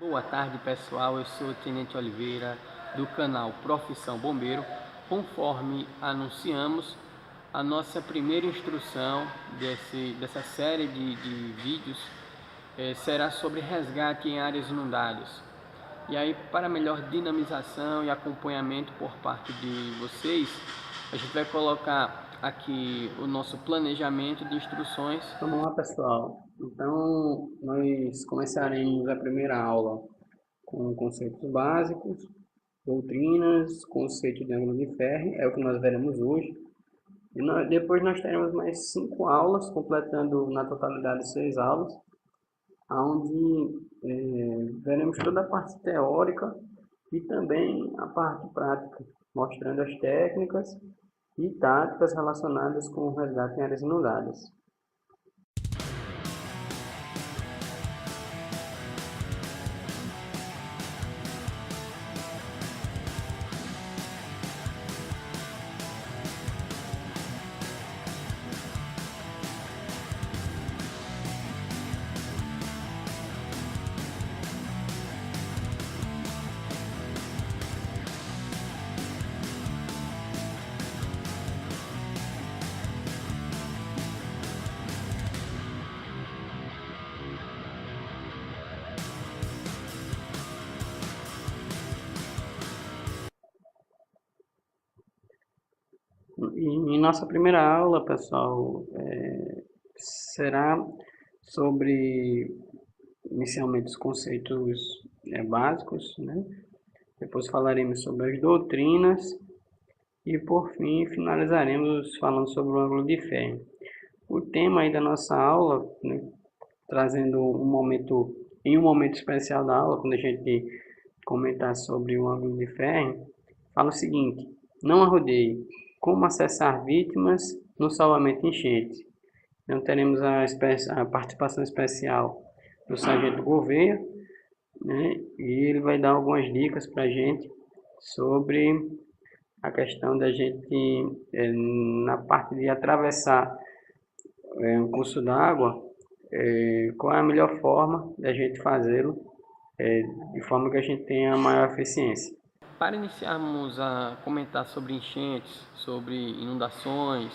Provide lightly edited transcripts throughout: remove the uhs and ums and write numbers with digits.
Boa tarde, pessoal. Eu sou o Tenente Oliveira do canal Profissão Bombeiro. Conforme anunciamos, a nossa primeira instrução dessa série de vídeos será sobre resgate em áreas inundadas. E aí, para melhor dinamização e acompanhamento por parte de vocês, a gente vai colocar aqui o nosso planejamento de instruções. Vamos lá, pessoal. Então, nós começaremos a primeira aula com conceitos básicos, doutrinas, conceito de ângulo de Ferri, é o que nós veremos hoje. E depois nós teremos mais 5 aulas, completando na totalidade 6 aulas, onde veremos toda a parte teórica e também a parte prática, mostrando as técnicas e táticas relacionadas com o resgate em áreas inundadas. E em nossa primeira aula, pessoal, será sobre inicialmente os conceitos básicos, né? Depois falaremos sobre as doutrinas e por fim finalizaremos falando sobre o ângulo de Fermi. O tema aí da nossa aula, né, trazendo em um momento especial da aula, quando a gente comentar sobre o ângulo de Fermi, fala o seguinte: não arrodeie, como acessar vítimas no salvamento enchente. Então teremos a participação especial do Sargento Gouveia, né? E ele vai dar algumas dicas para a gente sobre a questão da gente, na parte de atravessar um curso d'água, qual é a melhor forma da gente fazê-lo, de forma que a gente tenha maior eficiência. Para iniciarmos a comentar sobre enchentes, sobre inundações,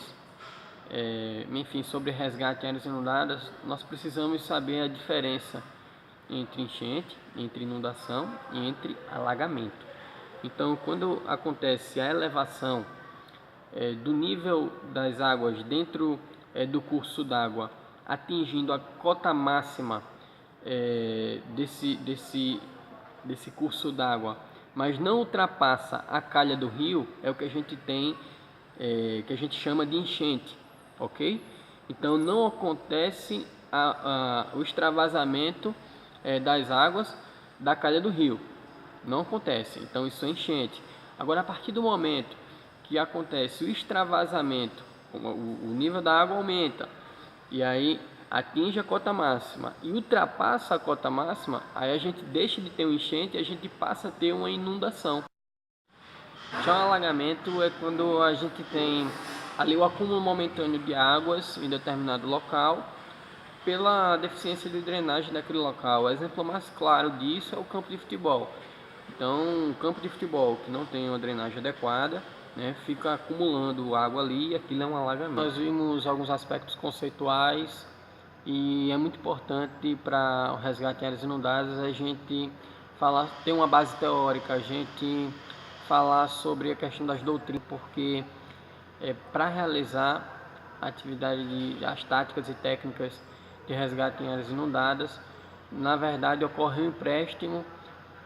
enfim, sobre resgate em áreas inundadas, nós precisamos saber a diferença entre enchente, entre inundação e entre alagamento. Então, quando acontece a elevação do nível das águas dentro do curso d'água, atingindo a cota máxima desse curso d'água, mas não ultrapassa a calha do rio, é o que a gente tem, que a gente chama de enchente, ok? Então não acontece o extravasamento das águas da calha do rio, não acontece, então isso é enchente. Agora, a partir do momento que acontece o extravasamento, o nível da água aumenta, e aí atinge a cota máxima e ultrapassa a cota máxima, aí a gente deixa de ter um enchente e a gente passa a ter uma inundação. Já o alagamento é quando a gente tem ali o acúmulo momentâneo de águas em determinado local pela deficiência de drenagem daquele local. O exemplo mais claro disso é o campo de futebol. Então, um campo de futebol que não tem uma drenagem adequada, né, fica acumulando água ali e aquilo é um alagamento. Nós vimos alguns aspectos conceituais e é muito importante para o resgate em áreas inundadas a gente ter uma base teórica, a gente falar sobre a questão das doutrinas, porque para realizar a atividade as táticas e técnicas de resgate em áreas inundadas, na verdade ocorre um empréstimo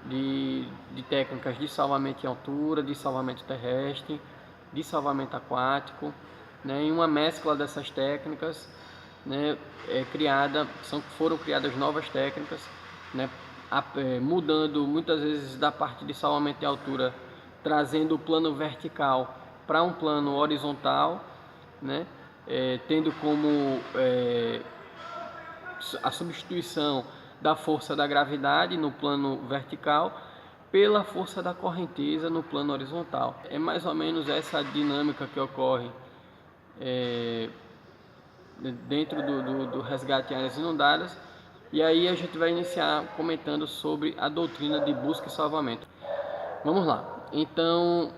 de técnicas de salvamento em altura, de salvamento terrestre, de salvamento aquático, né, e uma mescla dessas técnicas, né, foram criadas novas técnicas, né, mudando muitas vezes da parte de salvamento em altura, trazendo o plano vertical para um plano horizontal, né, tendo como a substituição da força da gravidade no plano vertical pela força da correnteza no plano horizontal. É mais ou menos essa dinâmica que ocorre dentro do resgate em áreas inundadas, E aí a gente vai iniciar comentando sobre a doutrina de busca e salvamento. Vamos lá. Então,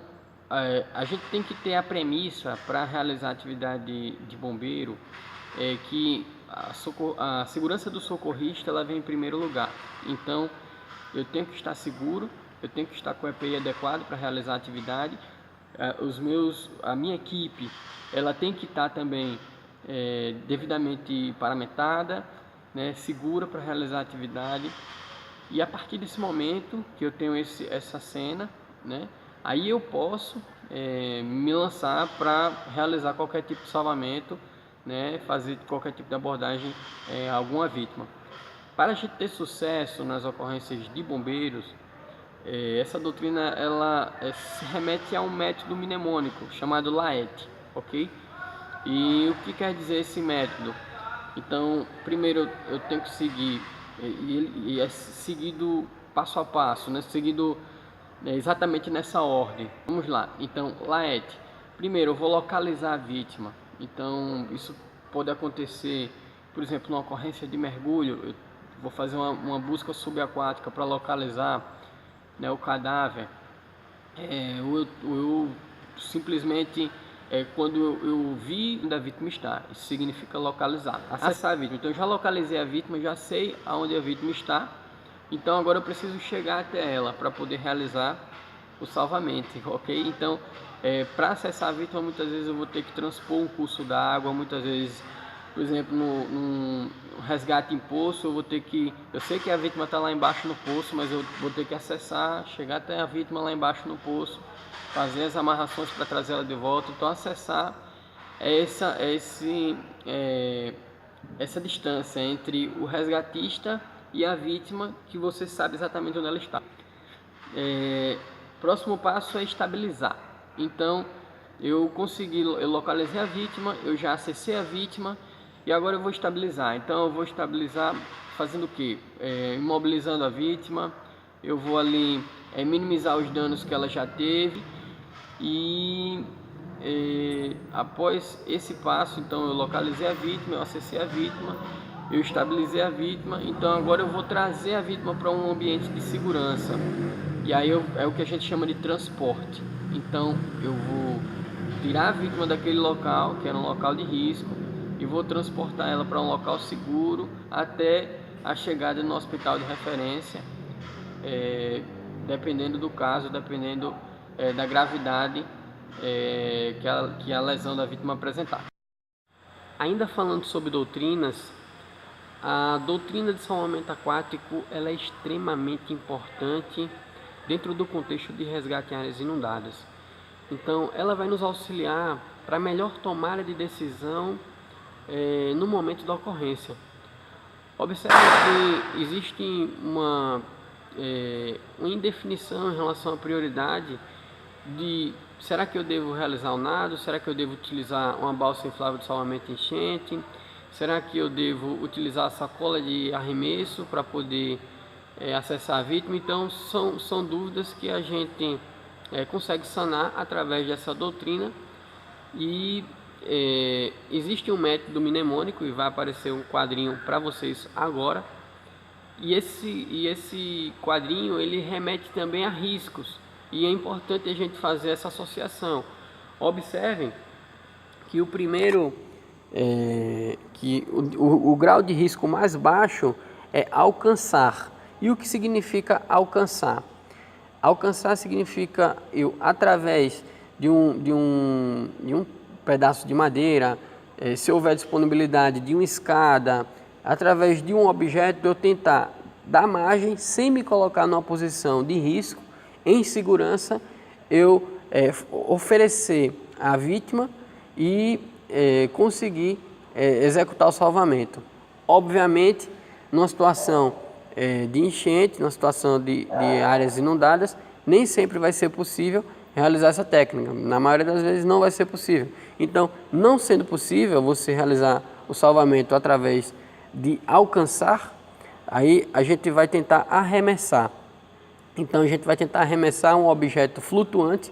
a gente tem que ter a premissa para realizar a atividade de bombeiro, que a segurança do socorrista ela vem em primeiro lugar. Então, eu tenho que estar seguro, eu tenho que estar com o EPI adequado para realizar a atividade. A minha equipe ela tem que estar também devidamente paramentada, né, segura para realizar a atividade. E a partir desse momento que eu tenho essa cena, né, aí eu posso me lançar para realizar qualquer tipo de salvamento, né, fazer qualquer tipo de abordagem a alguma vítima. Para a gente ter sucesso nas ocorrências de bombeiros, essa doutrina ela se remete a um método mnemônico chamado LAET, ok? E o que quer dizer esse método? Então, primeiro eu tenho que seguir, e é seguido passo a passo, né? Seguido exatamente nessa ordem. Vamos lá. Então, LAET. Primeiro, eu vou localizar a vítima. Então, isso pode acontecer, por exemplo, numa ocorrência de mergulho. Eu vou fazer uma busca subaquática para localizar, né, o cadáver. Eu simplesmente, quando eu vi onde a vítima está, isso significa localizar, acessar a vítima. Então eu já localizei a vítima, já sei aonde a vítima está, então agora eu preciso chegar até ela para poder realizar o salvamento, ok? Então, para acessar a vítima, muitas vezes eu vou ter que transpor um curso d'água, muitas vezes, por exemplo, num resgate em poço, eu sei que a vítima está lá embaixo no poço, mas eu vou ter que acessar, chegar até a vítima lá embaixo no poço, fazer as amarrações para trazer ela de volta. Então, acessar essa distância entre o resgatista e a vítima, que você sabe exatamente onde ela está. Próximo passo é estabilizar. Então, eu localizei a vítima, eu já acessei a vítima e agora eu vou estabilizar. Então, eu vou estabilizar fazendo o quê? Imobilizando a vítima, eu vou ali minimizar os danos que ela já teve e após esse passo, então eu localizei a vítima, eu acessei a vítima, eu estabilizei a vítima, então agora eu vou trazer a vítima para um ambiente de segurança. E aí é o que a gente chama de transporte. Então eu vou tirar a vítima daquele local, que era um local de risco, e vou transportar ela para um local seguro até a chegada no hospital de referência, dependendo do caso, dependendo da gravidade que a lesão da vítima apresentar. Ainda falando sobre doutrinas, a doutrina de salvamento aquático ela é extremamente importante dentro do contexto de resgate em áreas inundadas. Então, ela vai nos auxiliar para melhor tomada de decisão no momento da ocorrência. Observe que existe uma indefinição em relação à prioridade de será que eu devo realizar o nado, será que eu devo utilizar uma balsa inflável de salvamento enchente, será que eu devo utilizar a sacola de arremesso para poder acessar a vítima. Então são dúvidas que a gente consegue sanar através dessa doutrina. E existe um método mnemônico e vai aparecer um quadrinho para vocês agora. E esse quadrinho ele remete também a riscos. E é importante a gente fazer essa associação. Observem que o primeiro, que o grau de risco mais baixo é alcançar. E o que significa alcançar? Alcançar significa eu, através de um pedaço de madeira, se houver disponibilidade de uma escada, através de um objeto, eu tentar dar margem sem me colocar numa posição de risco, em segurança, eu oferecer à vítima e conseguir executar o salvamento. Obviamente, numa situação de enchente, numa situação de áreas inundadas, nem sempre vai ser possível realizar essa técnica. Na maioria das vezes não vai ser possível. Então, não sendo possível você realizar o salvamento através de alcançar, aí a gente vai tentar arremessar. Então a gente vai tentar arremessar um objeto flutuante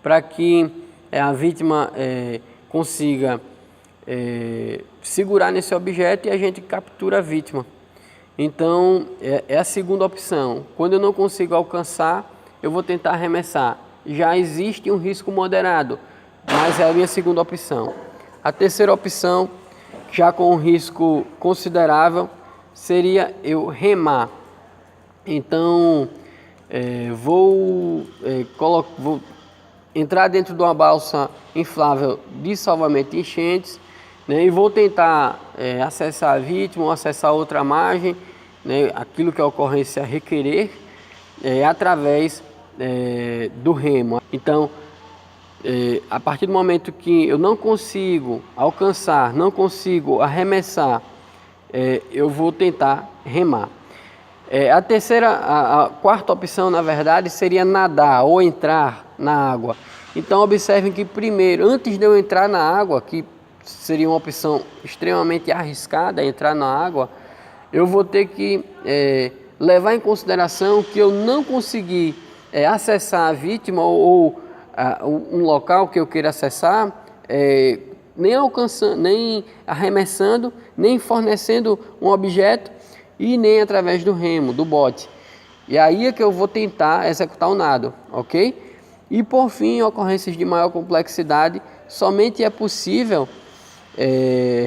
para que a vítima consiga segurar nesse objeto e a gente captura a vítima. Então, é a segunda opção. Quando eu não consigo alcançar, eu vou tentar arremessar. Já existe um risco moderado, mas é a minha segunda opção. A terceira opção, já com um risco considerável, seria eu remar. Então, vou entrar dentro de uma balsa inflável de salvamento de enchentes, né, e vou tentar acessar a vítima ou acessar outra margem, né, aquilo que a ocorrência requerer, através do remo. Então, a partir do momento que eu não consigo alcançar, não consigo arremessar, eu vou tentar remar. A quarta opção, na verdade, seria nadar ou entrar na água. Então, observem que primeiro, antes de eu entrar na água, que seria uma opção extremamente arriscada, entrar na água, eu vou ter que levar em consideração que eu não consegui acessar a vítima ou um local que eu queira acessar, nem alcançando, nem arremessando, nem fornecendo um objeto e nem através do remo, do bote. E aí é que eu vou tentar executar o nado, ok? E por fim, ocorrências de maior complexidade, somente é possível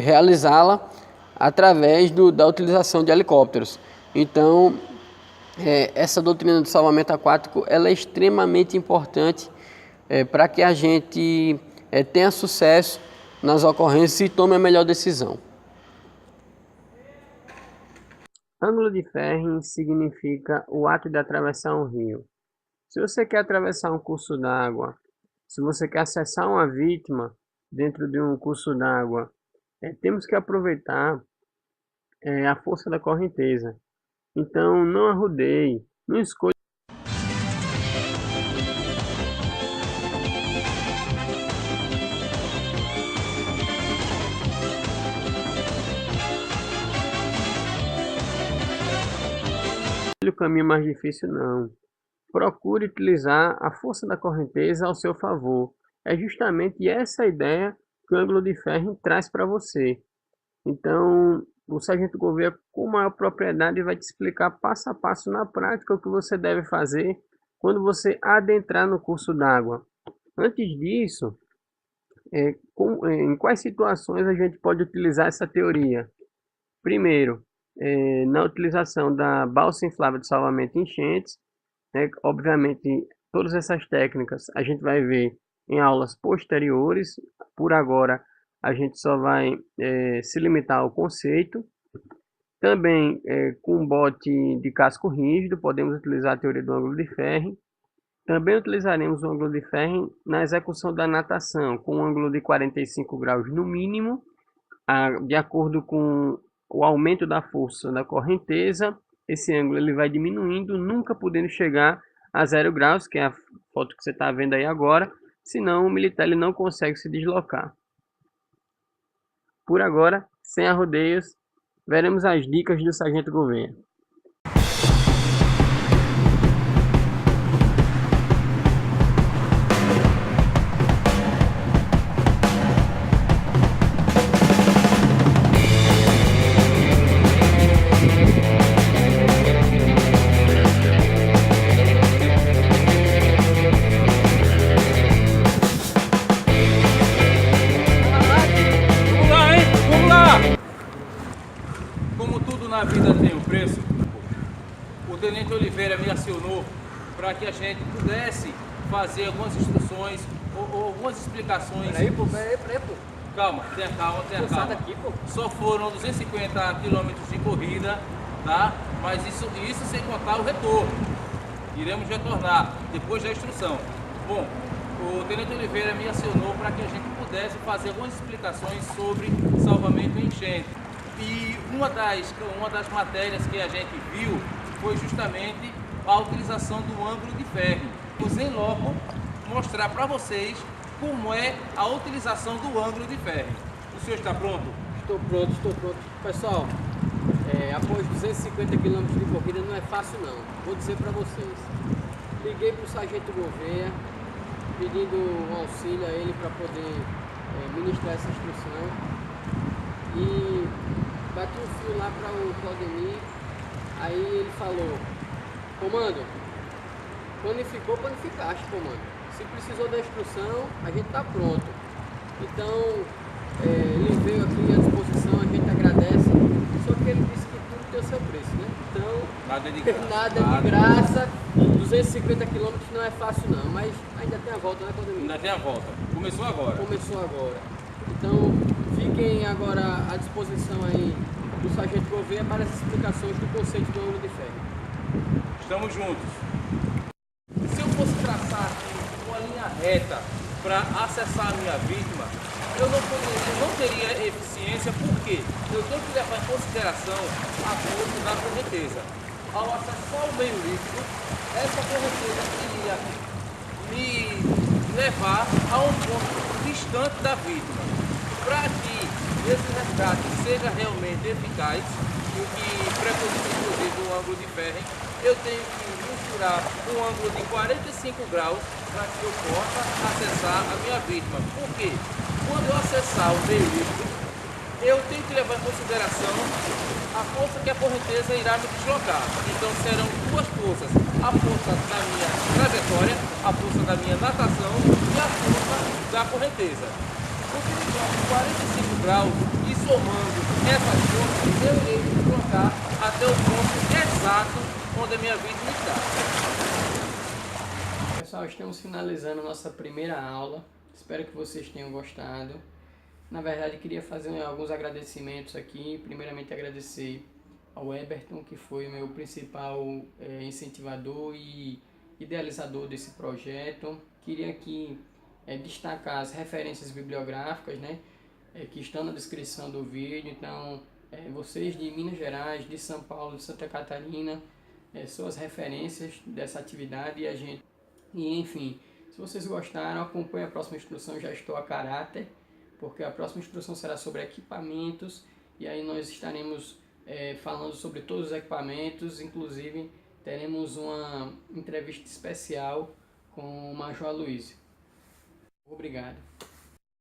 realizá-la através da utilização de helicópteros. Então, essa doutrina do salvamento aquático ela é extremamente importante para que a gente tenha sucesso nas ocorrências e tome a melhor decisão. Ângulo de ferro significa o ato de atravessar um rio. Se você quer atravessar um curso d'água, se você quer acessar uma vítima dentro de um curso d'água, temos que aproveitar a força da correnteza. Então, não arrodeie, não escolha. O caminho mais difícil, não. Procure utilizar a força da correnteza ao seu favor. É justamente essa ideia que o ângulo de ferro traz para você. Então, o Sargento Gouveia, com maior propriedade, vai te explicar passo a passo na prática o que você deve fazer quando você adentrar no curso d'água. Antes disso, em quais situações a gente pode utilizar essa teoria? Primeiro, na utilização da balsa inflável de salvamento de enchentes, né? Obviamente, todas essas técnicas a gente vai ver em aulas posteriores. Por agora, a gente só vai se limitar ao conceito. Também, com bote de casco rígido, podemos utilizar a teoria do ângulo de ferro. Também utilizaremos o ângulo de ferro na execução da natação, com um ângulo de 45 graus no mínimo, de acordo com o aumento da força da correnteza. Esse ângulo ele vai diminuindo, nunca podendo chegar a 0 graus, que é a foto que você está vendo aí agora, senão o militar ele não consegue se deslocar. Por agora, sem arrodeios, veremos as dicas do Sargento Gouveia. Na vida tem um preço. O Tenente Oliveira me acionou para que a gente pudesse fazer algumas instruções ou algumas explicações. Peraí, pô. Calma, tenha calma. Daqui, pô. Só foram 250 quilômetros de corrida, tá? Mas isso sem contar o retorno. Iremos retornar depois da instrução. Bom, o Tenente Oliveira me acionou para que a gente pudesse fazer algumas explicações sobre salvamento em enchente. E uma das matérias que a gente viu foi justamente a utilização do ângulo de ferro. Vou em loco mostrar para vocês como é a utilização do ângulo de ferro. O senhor está pronto? Estou pronto. Pessoal, após 250 km de corrida não é fácil não. Vou dizer para vocês. Liguei para o Sargento Gouveia, pedindo um auxílio a ele para poder ministrar essa instrução. E bati um fio lá para o Claudemir Aí ele falou, comando, planificou, planificaste, comando. Se precisou da instrução, a gente tá pronto. Então, ele veio aqui à disposição, a gente agradece. Só que ele disse que tudo tem o seu preço, né? Então, Nada é de graça. nada é de graça. 250 km não é fácil não, mas ainda tem a volta, né, Claudemir? Ainda tem a volta. Começou agora. Começou agora. Então, fiquem agora à disposição aí do Sargento Gouveia para as explicações do conceito do ângulo de ferro. Estamos juntos. Se eu fosse traçar aqui uma linha reta para acessar a minha vítima, eu não teria eficiência, porque eu tenho que levar em consideração a força da correnteza. Ao acessar o meio líquido, essa correnteza iria me levar a um ponto distante da vítima. Para que esse resgate seja realmente eficaz, o que preconiza inclusive o ângulo de ferro, eu tenho que misturar um ângulo de 45 graus para que eu possa acessar a minha vítima. Por quê? Quando eu acessar o meio líquido, eu tenho que levar em consideração a força que a correnteza irá me deslocar. Então serão duas forças, a força da minha trajetória, a força da minha natação e a força da correnteza. Utilizando 45 graus e somando essas forças, eu irei me deslocar até o ponto exato onde a minha vítima está. Pessoal, estamos finalizando nossa primeira aula. Espero que vocês tenham gostado. Na verdade, queria fazer alguns agradecimentos aqui. Primeiramente, agradecer ao Eberton, que foi o meu principal incentivador e idealizador desse projeto. Queria aqui destacar as referências bibliográficas, né, que estão na descrição do vídeo. Então, vocês de Minas Gerais, de São Paulo, de Santa Catarina, são as referências dessa atividade e enfim, se vocês gostaram, acompanhe a próxima instrução, já estou a caráter, porque a próxima instrução será sobre equipamentos, e aí nós estaremos falando sobre todos os equipamentos, inclusive teremos uma entrevista especial com o Major Aloysio. Obrigado.